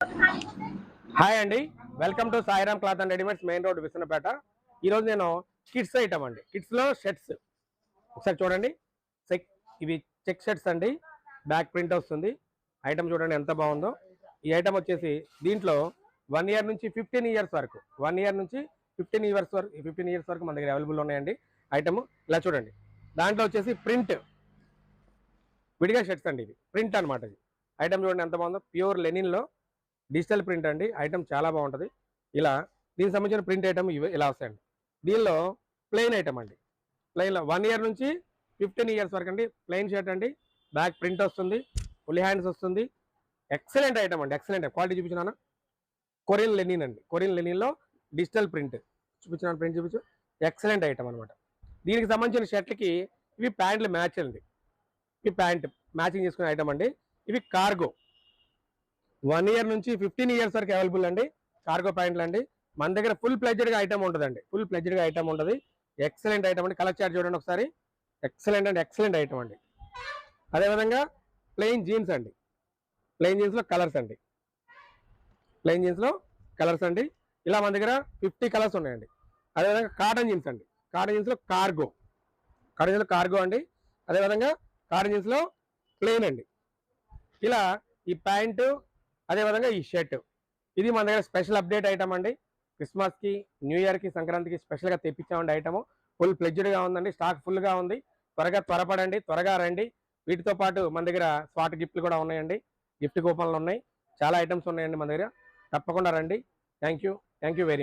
Hi అండి, welcome to Sairam cloth and readymades, main road, Visannapeta. ఈరోజు నేను కిడ్స్ ఐటమ్ అండి, కిడ్స్లో షర్ట్స్ ఒకసారి చూడండి. ఇవి చెక్ షర్ట్స్ అండి, బ్యాక్ ప్రింట్ వస్తుంది. ఐటమ్ చూడండి ఎంత బాగుందో. ఈ ఐటమ్ వచ్చేసి దీంట్లో 1 ఇయర్ నుంచి 15 ఇయర్స్ వరకు 1 ఇయర్ నుంచి 15 ఇయర్స్ వరకు మన దగ్గర అవైలబుల్ ఉన్నాయండి. ఐటమ్ ఇలా చూడండి. దాంట్లో వచ్చేసి ప్రింట్ విడిగా షర్ట్స్ అండి, ఇది ప్రింట్ అనమాట. ఇది ఐటమ్ చూడండి ఎంత బాగుందో. ప్యూర్ లెనిన్లో డిజిటల్ ప్రింట్ అండి. ఐటమ్ చాలా బాగుంటుంది. ఇలా దీనికి సంబంధించిన ప్రింట్ ఐటమ్ ఇవి ఇలా వస్తాయండి. దీనిలో ప్లెయిన్ ఐటమ్ అండి, ప్లెయిన్లో 1 ఇయర్ నుంచి 15 ఇయర్స్ వరకు అండి. ప్లెయిన్ షర్ట్ అండి, బ్యాక్ ప్రింట్ వస్తుంది, ఫుల్ హ్యాండ్స్ వస్తుంది. ఎక్సలెంట్ ఐటమ్ అండి, ఎక్సలెంట్. క్వాలిటీ చూపించినా కొరియన్ లెనిన్ అండి, కొరియన్ లెనిన్లో డిజిటల్ ప్రింట్ చూపించిన ప్రింట్ చూపించు. ఎక్సలెంట్ ఐటమ్ అనమాట. దీనికి సంబంధించిన షర్ట్లకి ఇవి ప్యాంట్లు మ్యాచ్ అండి. ఇవి ప్యాంట్ మ్యాచింగ్ చేసుకునే ఐటమ్ అండి. ఇవి కార్గో 1 ఇయర్ నుంచి 15 ఇయర్స్ వరకు అవైలబుల్ అండి. కార్గో ప్యాంట్లు అండి. మన దగ్గర ఫుల్ ప్లెడ్జ్డ్గా ఐటమ్ ఉంటుందండి, ఫుల్ ప్లెడ్జ్డ్గా ఐటమ్ ఉంటుంది. ఎక్సలెంట్ ఐటమ్ అండి. కలర్ చార్ట్ చూడండి ఒకసారి. ఎక్సలెంట్ అండి, ఎక్సలెంట్ ఐటమ్ అండి. అదేవిధంగా ప్లెయిన్ జీన్స్ అండి, ప్లెయిన్ జీన్స్లో కలర్స్ అండి, ప్లెయిన్ జీన్స్లో కలర్స్ అండి. ఇలా మన దగ్గర 50 కలర్స్ ఉన్నాయండి. అదేవిధంగా కాటన్ జీన్స్ అండి, కాటన్ జీన్స్లో కార్గో, కాటన్ జీన్స్లో కార్గో అండి. అదేవిధంగా కాటన్ జీన్స్లో ప్లెయిన్ అండి. ఇలా ఈ ప్యాంటు, అదేవిధంగా ఈ షర్ట్, ఇది మన దగ్గర స్పెషల్ అప్డేట్ ఐటమ్ అండి. క్రిస్మస్కి, న్యూ ఇయర్కి, సంక్రాంతికి స్పెషల్గా తెప్పించామండి. ఐటమ్ ఫుల్ ప్లెడ్జ్డ్గా ఉందండి, స్టాక్ ఫుల్గా ఉంది. త్వరపడండి, త్వరగా రండి. వీటితో పాటు మన దగ్గర స్పాట్ గిఫ్ట్లు కూడా ఉన్నాయండి, గిఫ్ట్ కూపన్లు ఉన్నాయి, చాలా ఐటమ్స్ ఉన్నాయండి మన దగ్గర. తప్పకుండా రండి. Thank you very much.